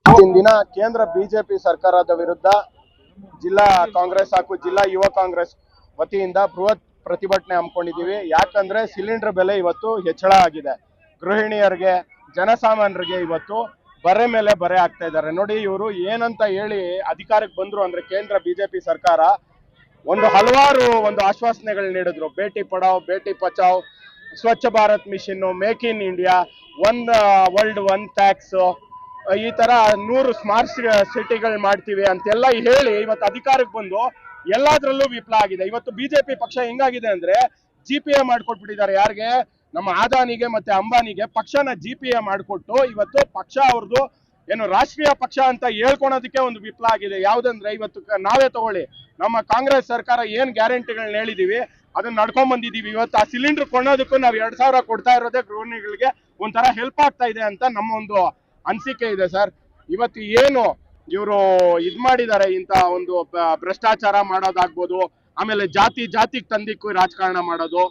ಇವತ್ತಿನ ದಿನ ಕೇಂದ್ರ ಬಿಜೆಪಿ ಸರ್ಕಾರದ ವಿರುದ್ಧ ಜಿಲ್ಲಾ ಕಾಂಗ್ರೆಸ್ ಹಾಗೂ ಜಿಲ್ಲಾ ಯುವ ಕಾಂಗ್ರೆಸ್ ವತಿಯಿಂದ ಬೃಹತ್ ಪ್ರತಿಭಟನೆ ಹಮ್ಮಿಕೊಂಡಿದ್ದೀವಿ. ಯಾಕಂದ್ರೆ ಸಿಲಿಂಡರ್ ಬೆಲೆ ಇವತ್ತು ಹೆಚ್ಚಳ ಆಗಿದೆ. ಗೃಹಿಣಿಯರಿಗೆ, ಜನಸಾಮಾನ್ಯರಿಗೆ ಇವತ್ತು ಬರೆ ಮೇಲೆ ಬರೆ ಆಗ್ತಾ ಇದ್ದಾರೆ. ನೋಡಿ, ಇವರು ಏನಂತ ಹೇಳಿ ಅಧಿಕಾರಕ್ಕೆ ಬಂದ್ರು ಅಂದ್ರೆ ಕೇಂದ್ರ ಬಿಜೆಪಿ ಸರ್ಕಾರ ಹಲವಾರು ಆಶ್ವಾಸನೆಗಳು ನೀಡಿದ್ರು. ಬೇಟಿ ಪಡಾವ್, Beti Bachao, Swachh Bharat mission, make in India, one world one tax, ಈ ತರ 100 ಸ್ಮಾರ್ಟ್ ಸಿಟಿಗಳು ಮಾಡ್ತೀವಿ ಅಂತೆಲ್ಲ ಹೇಳಿ ಇವತ್ತು ಅಧಿಕಾರಕ್ಕೆ ಬಂದು ಎಲ್ಲಾದ್ರಲ್ಲೂ ವಿಫಲ ಆಗಿದೆ. ಇವತ್ತು ಬಿಜೆಪಿ ಪಕ್ಷ ಹೆಂಗಾಗಿದೆ ಅಂದ್ರೆ GPA ಮಾಡ್ಕೊಟ್ಬಿಟ್ಟಿದ್ದಾರೆ. ಯಾರಿಗೆ? ನಮ್ಮ ಅದಾನಿಗೆ ಮತ್ತೆ ಅಂಬಾನಿಗೆ ಪಕ್ಷನ GPA ಮಾಡಿಕೊಟ್ಟು ಇವತ್ತು ಪಕ್ಷ ಅವ್ರದ್ದು ಏನು ರಾಷ್ಟ್ರೀಯ ಪಕ್ಷ ಅಂತ ಹೇಳ್ಕೊಳೋದಕ್ಕೆ ವಿಫಲ ಆಗಿದೆ. ಯಾವ್ದಂದ್ರೆ ಇವತ್ತು ನಾವೇ ತಗೊಳ್ಳಿ, ನಮ್ಮ ಕಾಂಗ್ರೆಸ್ ಸರ್ಕಾರ ಏನ್ ಗ್ಯಾರಂಟಿಗಳನ್ನ ಹೇಳಿದೀವಿ ಅದನ್ನ ನಡ್ಕೊಂಡ್ ಬಂದಿದೀವಿ. ಇವತ್ತು ಆ ಸಿಲಿಂಡರ್ ಕೊಳ್ಳೋದಕ್ಕೂ ನಾವು 2000 ಕೊಡ್ತಾ ಇರೋದೇ ಗೃಹಿಣಿಗಳಿಗೆ ಒಂಥರ ಹೆಲ್ಪ್ ಆಗ್ತಾ ಇದೆ ಅಂತ ನಮ್ಮ ಅನಿಸಿಕೆ ಇದೆ ಸರ್. ಇವತ್ತು ಏನು ಇವರು ಮಾಡಿದ್ದಾರೆ, ಇಂತ ಭ್ರಷ್ಟಾಚಾರ ಮಾಡೋದಾಗ್ಬೋದು, ಆಮೇಲೆ ಜಾತಿಗೆ ತಂದಿಕ್ಕೂ ರಾಜಕಾರಣ ಮಾಡೋದು,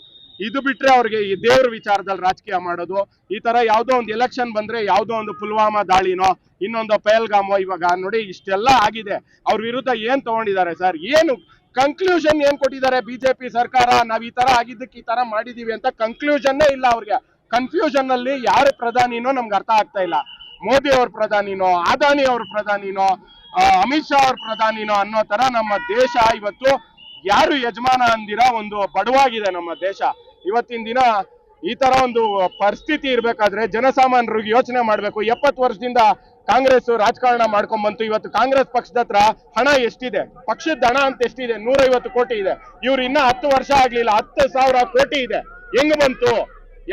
ಇದು ಬಿಟ್ರೆ ಅವ್ರಿಗೆ ಈ ದೇವ್ರ ವಿಚಾರದಲ್ಲಿ ರಾಜಕೀಯ ಮಾಡೋದು, ಈ ತರ ಯಾವ್ದೋ ಎಲೆಕ್ಷನ್ ಬಂದ್ರೆ ಯಾವ್ದೋ ಪುಲ್ವಾಮಾ ದಾಳಿನೋ ಇನ್ನೊಂದು ಪಹಲ್ಗಾಮೋ, ಇವಾಗ ನೋಡಿ ಇಷ್ಟೆಲ್ಲ ಆಗಿದೆ. ಅವ್ರ ವಿರುದ್ಧ ಏನ್ ತಗೊಂಡಿದ್ದಾರೆ ಸರ್? ಏನು ಕನ್ಕ್ಲೂಷನ್ ಏನ್ ಕೊಟ್ಟಿದ್ದಾರೆ ಬಿಜೆಪಿ ಸರ್ಕಾರ? ನಾವ್ ಈ ತರ ಆಗಿದ್ದಕ್ಕೆ ಈ ತರ ಮಾಡಿದೀವಿ ಅಂತ ಕನ್ಕ್ಲೂಷನ್ನೇ ಇಲ್ಲ ಅವ್ರಿಗೆ. ಕನ್ಫ್ಯೂಷನ್ ಅಲ್ಲಿ ಯಾರು ಪ್ರಧಾನಿನೋ ನಮ್ಗೆ ಅರ್ಥ ಆಗ್ತಾ ಇಲ್ಲ. ಮೋದಿ ಅವ್ರ ಪ್ರಧಾನಿನೋ, ಅದಾನಿ ಅವ್ರ ಪ್ರಧಾನಿನೋ, ಅಮಿತ್ ಶಾ ಅವ್ರ ಪ್ರಧಾನಿನೋ ಅನ್ನೋ ತರ ನಮ್ಮ ದೇಶ ಇವತ್ತು ಯಾರು ಯಜಮಾನ ಅಂದಿರ ಬಡವಾಗಿದೆ ನಮ್ಮ ದೇಶ. ಇವತ್ತಿನ ದಿನ ಈ ತರ ಪರಿಸ್ಥಿತಿ ಇರ್ಬೇಕಾದ್ರೆ ಜನಸಾಮಾನ್ಯರಿಗೆ ಯೋಚನೆ ಮಾಡ್ಬೇಕು. 70 ವರ್ಷದಿಂದ ಕಾಂಗ್ರೆಸ್ ರಾಜಕಾರಣ ಮಾಡ್ಕೊಂಡ್ ಬಂತು. ಇವತ್ತು ಕಾಂಗ್ರೆಸ್ ಪಕ್ಷದ ಹತ್ರ ಹಣ ಎಷ್ಟಿದೆ? ಪಕ್ಷದ ಹಣ ಅಂತ ಎಷ್ಟಿದೆ? 150 ಕೋಟಿ ಇದೆ. ಇವ್ರು ಇನ್ನ 10 ವರ್ಷ ಆಗ್ಲಿಲ್ಲ, 10,000 ಕೋಟಿ ಇದೆ. ಹೆಂಗ್ ಬಂತು?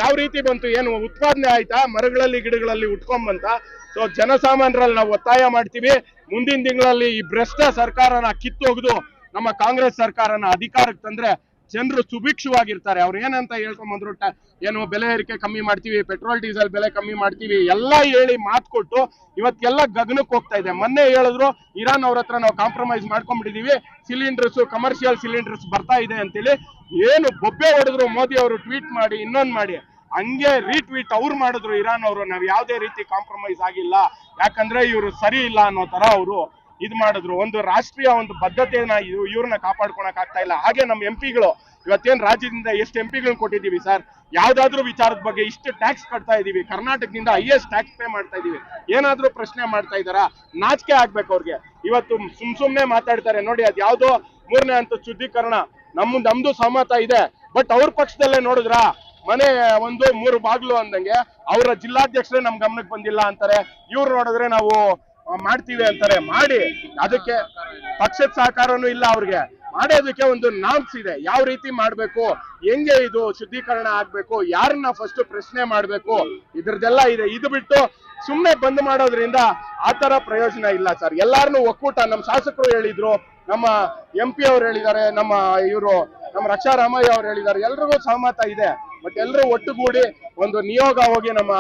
ಯಾವ ರೀತಿ ಬಂತು? ಏನು ಉತ್ಪಾದನೆ ಆಯ್ತಾ? ಮರಗಳಲ್ಲಿ ಗಿಡಗಳಲ್ಲಿ ಉಟ್ಕೊಂಡ್ ಬಂತ? ಸೊ ಜನಸಾಮಾನ್ಯರಲ್ಲಿ ನಾವು ಒತ್ತಾಯ ಮಾಡ್ತೀವಿ, ಮುಂದಿನ ತಿಂಗಳಲ್ಲಿ ಈ ಭ್ರಷ್ಟ ಸರ್ಕಾರನ ಕಿತ್ತೊಗೆದು ನಮ್ಮ ಕಾಂಗ್ರೆಸ್ ಸರ್ಕಾರನ ಅಧಿಕಾರಕ್ಕೆ ತಂದ್ರೆ ಜನರು ಸುಭಿಕ್ಷವಾಗಿರ್ತಾರೆ. ಅವ್ರು ಏನಂತ ಹೇಳ್ಕೊಂಡ್ಬಂದ್ರು, ಏನು ಬೆಲೆ ಏರಿಕೆ ಕಮ್ಮಿ ಮಾಡ್ತೀವಿ, ಪೆಟ್ರೋಲ್ ಡೀಸೆಲ್ ಬೆಲೆ ಕಮ್ಮಿ ಮಾಡ್ತೀವಿ ಎಲ್ಲ ಹೇಳಿ ಮಾತು ಕೊಟ್ಟು ಇವತ್ತೆಲ್ಲ ಗಗನಕ್ಕೆ ಹೋಗ್ತಾ ಇದೆ. ಮೊನ್ನೆ ಹೇಳಿದ್ರು ಇರಾನ್ ಅವ್ರ ಹತ್ರ ನಾವು ಕಾಂಪ್ರಮೈಸ್ ಮಾಡ್ಕೊಂಡ್ಬಿಟ್ಟಿದೀವಿ, ಸಿಲಿಂಡರ್ಸ್ ಕಮರ್ಷಿಯಲ್ ಸಿಲಿಂಡರ್ಸ್ ಬರ್ತಾ ಇದೆ ಅಂತೇಳಿ ಏನು ಬೊಬ್ಬೆ ಹೊಡೆದ್ರು ಮೋದಿ ಅವರು, ಟ್ವೀಟ್ ಮಾಡಿ ಇನ್ನೊಂದ್ ಮಾಡಿ ಹಂಗೆ ರೀಟ್ವೀಟ್ ಅವ್ರು ಮಾಡಿದ್ರು ಇರಾನ್ ಅವರು. ನಾವ್ ಯಾವ್ದೇ ರೀತಿ ಕಾಂಪ್ರಮೈಸ್ ಆಗಿಲ್ಲ, ಯಾಕಂದ್ರೆ ಇವರು ಸರಿ ಇಲ್ಲ ಅನ್ನೋ ತರ ಅವರು ಮಾಡಿದ್ರು. ರಾಷ್ಟ್ರೀಯ ಬದ್ಧತೆಯನ್ನ ಇವ್ರನ್ನ ಕಾಪಾಡ್ಕೊಳಕ್ ಆಗ್ತಾ ಇಲ್ಲ. ಹಾಗೆ ನಮ್ಮ ಎಂಪಿಗಳು ಇವತ್ತೇನ್ ರಾಜ್ಯದಿಂದ ಎಷ್ಟು ಎಂಪಿಗಳನ್ನ ಕೊಟ್ಟಿದೀವಿ ಸರ್? ಯಾವ್ದಾದ್ರು ವಿಚಾರದ ಬಗ್ಗೆ ಇಷ್ಟು ಟ್ಯಾಕ್ಸ್ ಕಟ್ತಾ ಇದೀವಿ, ಕರ್ನಾಟಕದಿಂದ ಹೈಯೆಸ್ಟ್ ಟ್ಯಾಕ್ಸ್ ಪೇ ಮಾಡ್ತಾ ಇದೀವಿ, ಏನಾದ್ರೂ ಪ್ರಶ್ನೆ ಮಾಡ್ತಾ ಇದಾರಾ? ನಾಚಿಕೆ ಆಗ್ಬೇಕು ಅವ್ರಿಗೆ. ಇವತ್ತು ಸುಮ್ನೆ ಮಾತಾಡ್ತಾರೆ ನೋಡಿ, ಅದ್ ಯಾವ್ದೋ 3ನೇ ಹಂತದ ಶುದ್ಧೀಕರಣ ನಮ್ದು ಸಹಮತ ಇದೆ, ಬಟ್ ಅವ್ರ ಪಕ್ಷದಲ್ಲೇ ನೋಡಿದ್ರ ಮನೆ 3 ಬಾಗ್ಲು ಅಂದಂಗೆ ಅವರ ಜಿಲ್ಲಾಧ್ಯಕ್ಷರೇ ನಮ್ ಗಮನಕ್ಕೆ ಬಂದಿಲ್ಲ ಅಂತಾರೆ. ಇವ್ರು ನೋಡಿದ್ರೆ ನಾವು ಮಾಡ್ತೀವಿ ಅಂತಾರೆ. ಮಾಡಿ, ಅದಕ್ಕೆ ಪಕ್ಷದ ಸಹಕಾರನೂ ಇಲ್ಲ ಅವ್ರಿಗೆ. ಮಾಡೋದಕ್ಕೆ ನಾಮ್ಸ್ ಇದೆ, ಯಾವ ರೀತಿ ಮಾಡ್ಬೇಕು, ಹೆಂಗೆ ಇದು ಶುದ್ಧೀಕರಣ ಆಗ್ಬೇಕು, ಯಾರನ್ನ ಫಸ್ಟ್ ಪ್ರಶ್ನೆ ಮಾಡ್ಬೇಕು, ಇದ್ರದ್ದೆಲ್ಲ ಇದೆ. ಇದು ಬಿಟ್ಟು ಸುಮ್ನೆ ಬಂದ್ ಮಾಡೋದ್ರಿಂದ ಆತರ ಪ್ರಯೋಜನ ಇಲ್ಲ ಸರ್. ಎಲ್ಲಾರನ್ನು ಒಕ್ಕೂಟ, ನಮ್ಮ ಶಾಸಕರು ಹೇಳಿದ್ರು, ನಮ್ಮ MP ಅವ್ರು ಹೇಳಿದ್ದಾರೆ, ನಮ್ಮ ರಕ್ಷಾ ರಾಮಯ್ಯ ಅವ್ರು ಹೇಳಿದ್ದಾರೆ, ಎಲ್ರಿಗೂ ಸಹಮತ ಇದೆ. ಬಟ್ ಎಲ್ಲರೂ ಒಟ್ಟುಗೂಡಿ ನಿಯೋಗ ಹೋಗಿ ನಮ್ಮ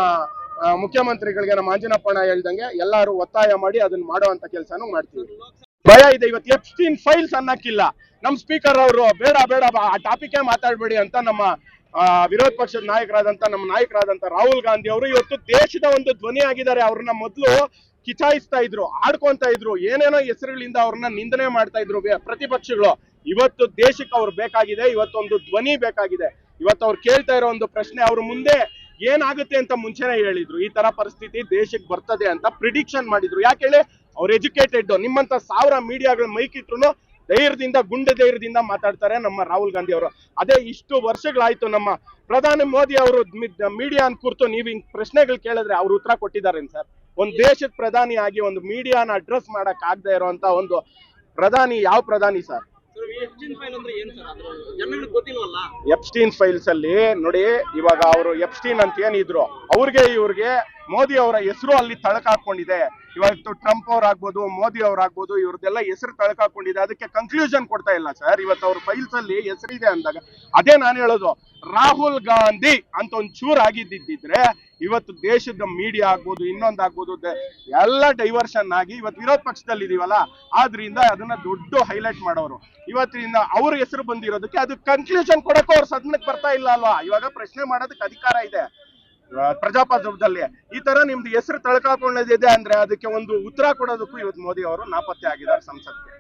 ಮುಖ್ಯಮಂತ್ರಿಗಳಿಗೆ, ನಮ್ಮ ಆಂಜನಪ್ಪಣ್ಣ ಹೇಳ್ದಂಗೆ ಎಲ್ಲಾರು ಒತ್ತಾಯ ಮಾಡಿ ಅದನ್ನ ಮಾಡುವಂತ ಕೆಲಸನೂ ಮಾಡ್ತೀವಿ. ಭಯ ಇದೆ. ಇವತ್ತು ಎಪ್ಸ್ಟೀನ್ ಫೈಲ್ಸ್ ಅನ್ನಕ್ಕಿಲ್ಲ. ನಮ್ ಸ್ಪೀಕರ್ ಅವರು ಬೇಡ ಆ ಟಾಪಿಕ್ ಮಾತಾಡ್ಬೇಡಿ ಅಂತ ನಮ್ಮ ವಿರೋಧ ಪಕ್ಷದ ನಾಯಕರಾದಂತ ರಾಹುಲ್ ಗಾಂಧಿ ಅವರು ಇವತ್ತು ದೇಶದ ಧ್ವನಿ ಆಗಿದ್ದಾರೆ. ಅವ್ರನ್ನ ಮೊದಲು ಕಿಚಾಯಿಸ್ತಾ ಇದ್ರು, ಆಡ್ಕೊಂತ ಇದ್ರು, ಏನೇನೋ ಹೆಸರುಗಳಿಂದ ಅವ್ರನ್ನ ನಿಂದನೆ ಮಾಡ್ತಾ ಇದ್ರು ಪ್ರತಿಪಕ್ಷಗಳು. ಇವತ್ತು ದೇಶಕ್ಕೆ ಅವ್ರು ಬೇಕಾಗಿದೆ, ಇವತ್ತೊಂದು ಧ್ವನಿ ಬೇಕಾಗಿದೆ. ಇವತ್ತು ಅವ್ರು ಕೇಳ್ತಾ ಇರೋ ಪ್ರಶ್ನೆ, ಅವ್ರ ಮುಂದೆ ಏನಾಗುತ್ತೆ ಅಂತ ಮುಂಚೆನೆ ಹೇಳಿದ್ರು, ಈ ತರ ಪರಿಸ್ಥಿತಿ ದೇಶಕ್ಕೆ ಬರ್ತದೆ ಅಂತ ಪ್ರಿಡಿಕ್ಷನ್ ಮಾಡಿದ್ರು. ಯಾಕೆ ಹೇಳಿ? ಅವ್ರು ಎಜುಕೇಟೆಡ್. ನಿಮ್ಮಂತ 1000 ಮೀಡಿಯಾಗಳು ಮೈಕಿಟ್ರು ಗುಂಡೆ ಧೈರ್ಯದಿಂದ ಮಾತಾಡ್ತಾರೆ ನಮ್ಮ ರಾಹುಲ್ ಗಾಂಧಿ ಅವರು. ಅದೇ ಇಷ್ಟು ವರ್ಷಗಳಾಯ್ತು ನಮ್ಮ ಪ್ರಧಾನಿ ಮೋದಿ ಅವರು ಮೀಡಿಯಾ ಕುರಿತು ನೀವು ಹಿಂಗ್ ಪ್ರಶ್ನೆಗಳು ಕೇಳಿದ್ರೆ ಅವ್ರು ಉತ್ತರ ಕೊಟ್ಟಿದ್ದಾರೆ ಸರ್? ದೇಶದ ಪ್ರಧಾನಿ ಆಗಿ ಮೀಡಿಯಾನ ಅಡ್ರೆಸ್ ಮಾಡಕ್ ಆಗದೆ ಇರುವಂತ ಪ್ರಧಾನಿ ಯಾವ ಪ್ರಧಾನಿ ಸರ್? ಎಪ್ಸ್ಟೀನ್ ಫೈಲ್ಸ್ ಅಲ್ಲಿ ನೋಡಿ, ಇವಾಗ ಅವರು ಎಪ್ಸ್ಟೀನ್ ಅಂತ ಏನಿದ್ರು ಇವ್ರಿಗೆ ಮೋದಿ ಅವರ ಹೆಸರು ಅಲ್ಲಿ ತಳಕಾಕೊಂಡಿದೆ. ಇವತ್ತು ಟ್ರಂಪ್ ಅವ್ರಾಗ್ಬೋದು, ಮೋದಿ ಅವ್ರಾಗ್ಬೋದು, ಇವ್ರದ್ದೆಲ್ಲ ಹೆಸರು ತಳಕಾಕೊಂಡಿದೆ. ಅದಕ್ಕೆ ಕನ್ಕ್ಲೂಷನ್ ಕೊಡ್ತಾ ಇಲ್ಲ ಸರ್. ಇವತ್ತು ಅವ್ರ ಫೈಲ್ಸ್ ಅಲ್ಲಿ ಹೆಸರಿದೆ ಅಂದಾಗ ಅದೇ ನಾನು ಹೇಳೋದು, ರಾಹುಲ್ ಗಾಂಧಿ ಅಂತ ಚೂರ್ ಆಗಿದ್ದಿದ್ರೆ ಇವತ್ತು ದೇಶದ ಮೀಡಿಯಾ ಆಗ್ಬೋದು, ಇನ್ನೊಂದಾಗ್ಬೋದು, ಎಲ್ಲ ಡೈವರ್ಷನ್ ಆಗಿ ಇವತ್ತು ವಿರೋಧ ಪಕ್ಷದಲ್ಲಿ ಇದೀವಲ್ಲ, ಆದ್ರಿಂದ ಅದನ್ನ ದೊಡ್ಡ ಹೈಲೈಟ್ ಮಾಡೋರು. ಇವತ್ತಿನಿಂದ ಅವ್ರ ಹೆಸರು ಬಂದಿರೋದಕ್ಕೆ ಅದು ಕನ್ಕ್ಲೂಷನ್ ಕೊಡಕ್ಕೂ ಅವ್ರ ಸದನಕ್ಕೆ ಬರ್ತಾ ಇಲ್ಲ ಅಲ್ವಾ? ಇವಾಗ ಪ್ರಶ್ನೆ ಮಾಡೋದಕ್ಕೆ ಅಧಿಕಾರ ಇದೆ. ಪ್ರಜಾಪ್ರಭುತ್ವದಲ್ಲಿ ಈ ತರ ನಿಮ್ದು ಹೆಸರು ತಳ್ಕಾಕೊಂಡಿದೆ ಅಂದ್ರೆ ಅದಕ್ಕೆ ಒಂದು ಉತ್ತರ ಕೊಡೋದಕ್ಕೂ ಇವತ್ತು ಮೋದಿ ಅವರು ನಾಪತ್ತೆ ಆಗಿದ್ದಾರೆ ಸಂಸತ್ಗೆ.